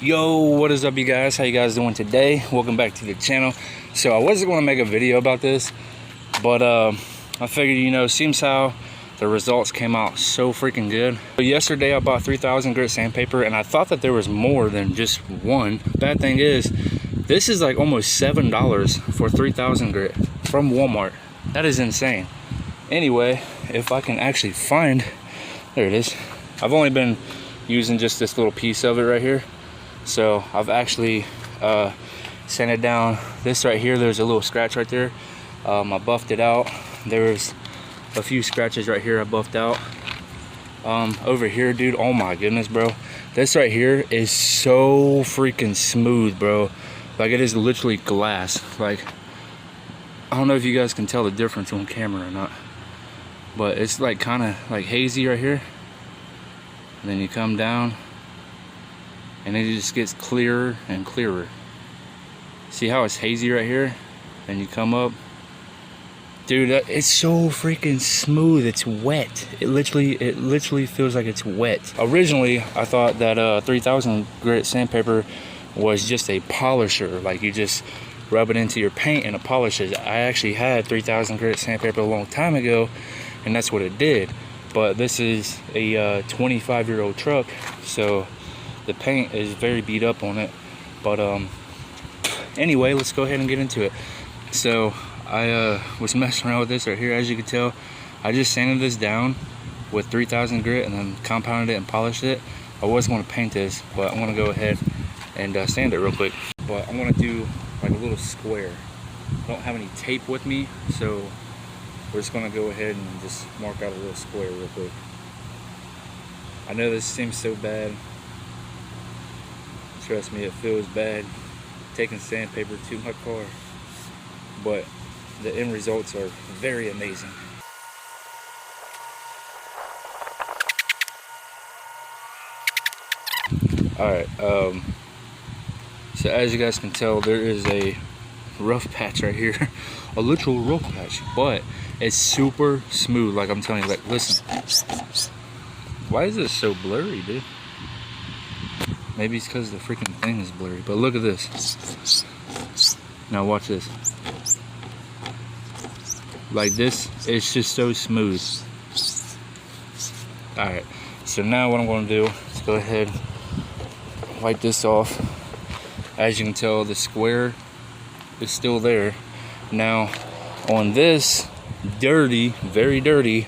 Yo, what is up, you guys? How you guys doing today? Welcome back to the channel. So I wasn't going to make a video about this, but I figured, you know, seems how the results came out so freaking good. So yesterday I bought 3,000 grit sandpaper, and I thought that there was more than just one. Bad thing is, this is like almost $7 for 3,000 grit from Walmart. That is insane. Anyway, if I can actually find, there it is. I've only been using just this little piece of it right here. So I've actually sanded down this right here. There's a little scratch right there. I buffed it out. There's a few scratches right here I buffed out. Over here, dude, oh my goodness, bro. This right here is so freaking smooth, bro. Like, it is literally glass. Like, I don't know if you guys can tell the difference on camera or not, but it's like kind of like hazy right here. And then you come down, and it just gets clearer and clearer. See how it's hazy right here? And you come up. Dude, it's so freaking smooth. It's wet. It literally feels like it's wet. Originally, I thought that 3,000 grit sandpaper was just a polisher. Like, you just rub it into your paint and it polishes. I actually had 3,000 grit sandpaper a long time ago, and that's what it did. But this is a 25-year-old truck, so the paint is very beat up on it. But anyway, let's go ahead and get into it. So I was messing around with this right here. As you can tell, I just sanded this down with 3,000 grit and then compounded it and polished it. I was going to paint this, but I'm going to go ahead and sand it real quick. But I'm going to do like a little square. I don't have any tape with me, so we're just going to go ahead and just mark out a little square real quick. I know this seems so bad. Trust me, it feels bad taking sandpaper to my car, but the end results are very amazing. Alright, so as you guys can tell, there is a rough patch right here. A literal rough patch, but it's super smooth. Like, I'm telling you, like, listen. Why is this so blurry, dude? Maybe it's because the freaking thing is blurry, but look at this. Now watch this. Like this, it's just so smooth. Alright, so now what I'm going to do is go ahead and wipe this off. As you can tell, the square is still there. Now on this dirty, very dirty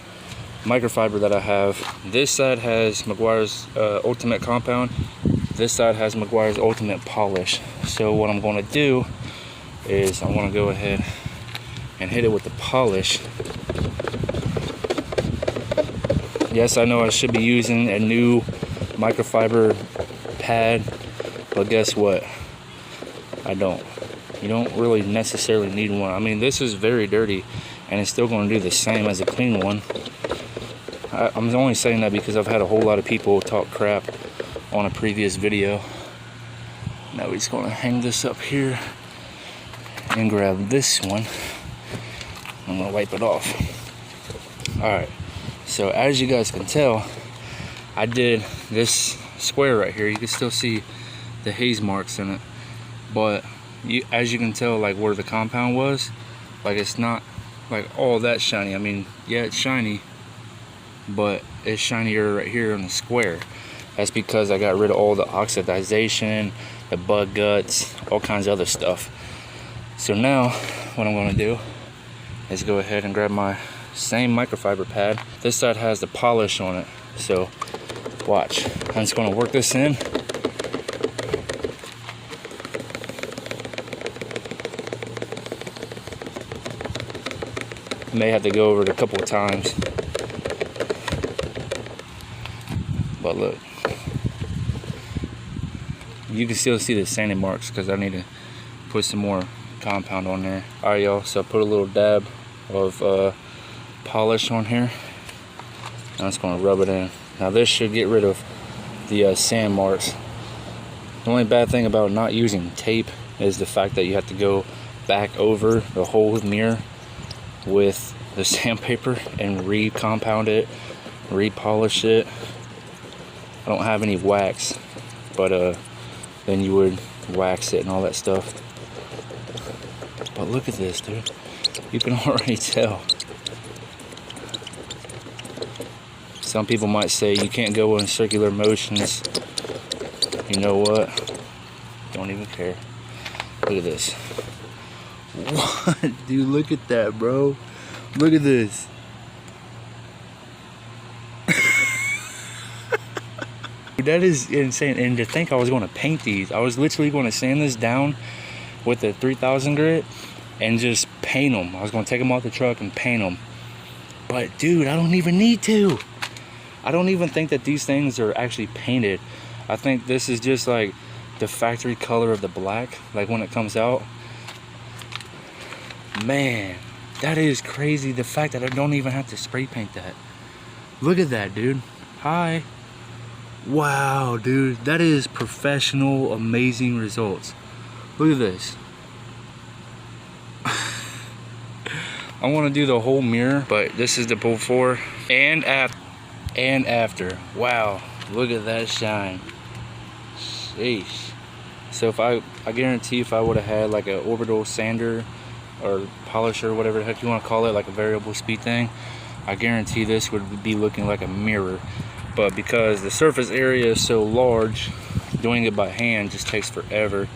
microfiber that I have, this side has Meguiar's Ultimate Compound. This side has Meguiar's Ultimate Polish. So what I'm going to do is I'm going to go ahead and hit it with the polish. Yes, I know I should be using a new microfiber pad, but guess what? I don't. You don't really necessarily need one. I mean, this is very dirty, and it's still going to do the same as a clean one. I'm only saying that because I've had a whole lot of people talk crap on a previous video. Now we're just going to hang this up here and grab this one. I'm going to wipe it off. Alright, so as you guys can tell, I did this square right here. You can still see the haze marks in it, but as you can tell, like where the compound was, like it's not like all that shiny. I mean, yeah, it's shiny, but it's shinier right here on the square. That's because I got rid of all the oxidization, the bug guts, all kinds of other stuff. So now what I'm going to do is go ahead and grab my same microfiber pad. This side has the polish on it, so watch. I'm just going to work this in. May have to go over it a couple of times, but look, you can still see the sanding marks because I need to put some more compound on there. Alright, y'all, so I put a little dab of polish on here. I'm just going to rub it in. Now this should get rid of the sand marks. The only bad thing about not using tape is the fact that you have to go back over the whole mirror with the sandpaper and re-compound it, re-polish it. I don't have any wax, but then you would wax it and all that stuff. But look at this, dude. You can already tell. Some people might say you can't go in circular motions. You know what? Don't even care. Look at this. What? Dude, look at that, bro. Look at this. That is insane. And to think I was going to paint these. I was literally going to sand this down with a 3000 grit and just paint them. I was going to take them off the truck and paint them. But dude, I don't even need to. I don't even think that these things are actually painted. I think this is just like the factory color of the black, like when it comes out. Man, that is crazy. The fact that I don't even have to spray paint that. Look at that, dude. Hi. Wow, dude. That is professional, amazing results. Look at this. I want to do the whole mirror, but this is the before and after. Wow, look at that shine. Sheesh. So if I guarantee if I would have had like an orbital sander or polisher, whatever the heck you want to call it, like a variable speed thing, I guarantee this would be looking like a mirror. But because the surface area is so large, doing it by hand just takes forever.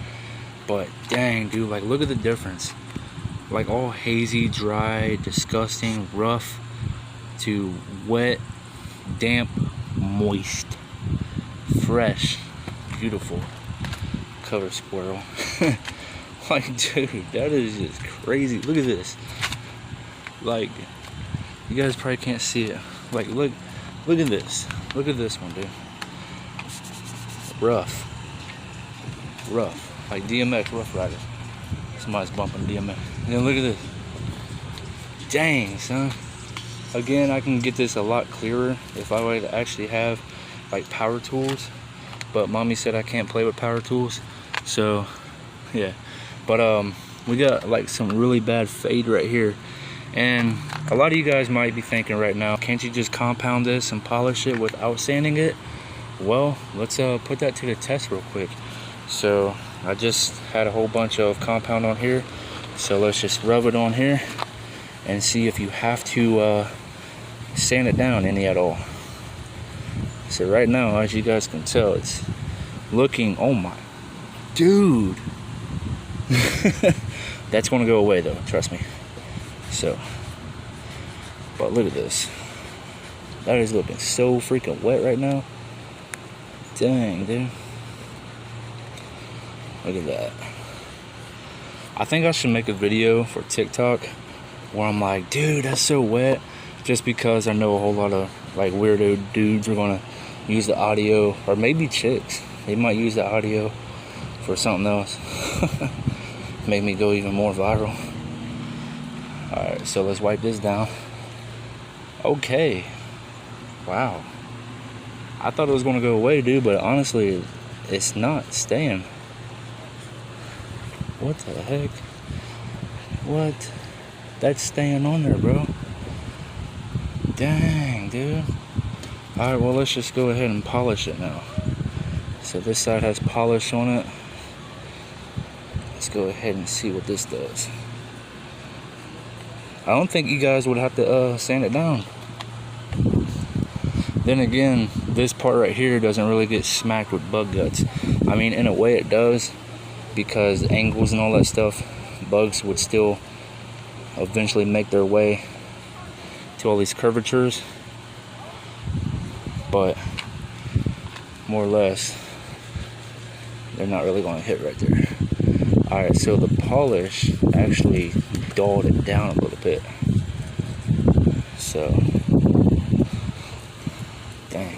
But dang, dude, like look at the difference. Like all hazy, dry, disgusting, rough to wet, damp, moist, fresh, beautiful color squirrel. Like, dude, that is just crazy. Look at this. Like, you guys probably can't see it. Like, look at this. Look at this one, dude. Rough. Like DMX, Rough Rider. Somebody's bumping DMX. And then look at this. Dang, son. Again, I can get this a lot clearer if I were to actually have like power tools. But mommy said I can't play with power tools. So, yeah. But we got like some really bad fade right here. And a lot of you guys might be thinking right now, can't you just compound this and polish it without sanding it? Well, let's put that to the test real quick. So I just had a whole bunch of compound on here. So let's just rub it on here and see if you have to sand it down any at all. So right now, as you guys can tell, it's looking, oh my, dude. That's gonna go away though, trust me. So, but look at this. That is looking so freaking wet right now. Dang, dude. Look at that. I think I should make a video for TikTok where I'm like, dude, that's so wet. Just because I know a whole lot of like weirdo dudes are gonna use the audio, or maybe chicks. They might use the audio for something else. Make me go even more viral. Alright, so let's wipe this down. Okay. Wow. I thought it was gonna go away, dude, but honestly, it's not staying. What the heck? What? That's staying on there, bro. Dang, dude. Alright, well, let's just go ahead and polish it now. So this side has polish on it. Let's go ahead and see what this does. I don't think you guys would have to sand it down. Then again, this part right here doesn't really get smacked with bug guts. I mean, in a way it does, because angles and all that stuff, bugs would still eventually make their way to all these curvatures. But more or less, they're not really going to hit right there. Alright, so the polish actually dulled it down a little bit. So, dang.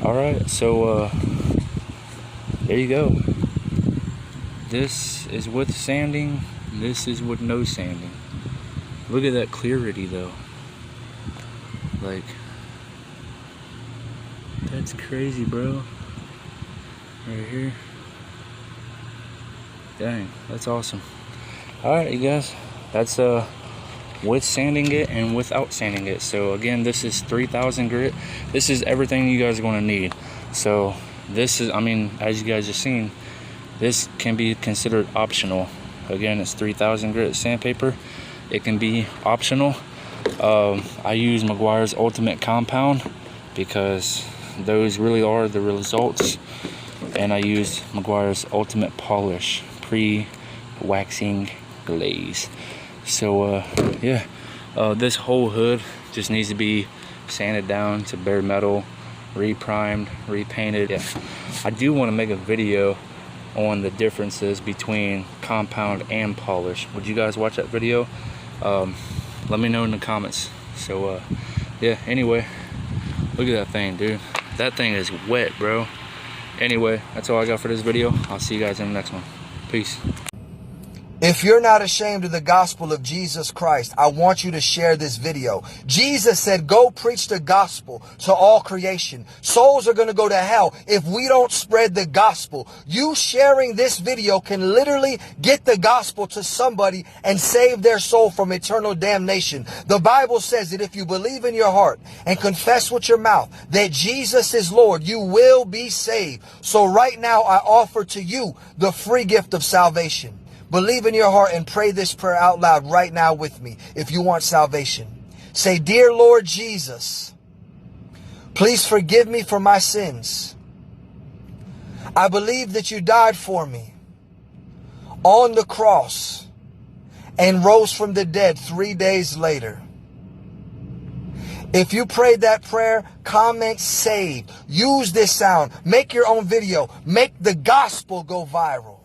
Alright, so there you go. This is with sanding, this is with no sanding. Look at that clarity though. Like, that's crazy, bro. Right here. Dang, that's awesome. All right, you guys, that's with sanding it and without sanding it. So again, this is 3000 grit. This is everything you guys are going to need. So this is, I mean, as you guys have seen, this can be considered optional. Again, it's 3000 grit sandpaper. It can be optional. I use Meguiar's Ultimate Compound because those really are the results. And I use Meguiar's Ultimate Polish pre-waxing glaze. So yeah, this whole hood just needs to be sanded down to bare metal, reprimed, repainted. Yeah, I do want to make a video on the differences between compound and polish. Would you guys watch that video? Let me know in the comments. So yeah, anyway, look at that thing, dude. That thing is wet, bro. Anyway, that's all I got for this video. I'll see you guys in the next one. Peace. If you're not ashamed of the gospel of Jesus Christ, I want you to share this video. Jesus said, go preach the gospel to all creation. Souls are going to go to hell if we don't spread the gospel. You sharing this video can literally get the gospel to somebody and save their soul from eternal damnation. The Bible says that if you believe in your heart and confess with your mouth that Jesus is Lord, you will be saved. So right now, I offer to you the free gift of salvation. Believe in your heart and pray this prayer out loud right now with me if you want salvation. Say, dear Lord Jesus, please forgive me for my sins. I believe that you died for me on the cross and rose from the dead 3 days later. If you prayed that prayer, comment saved. Use this sound. Make your own video. Make the gospel go viral.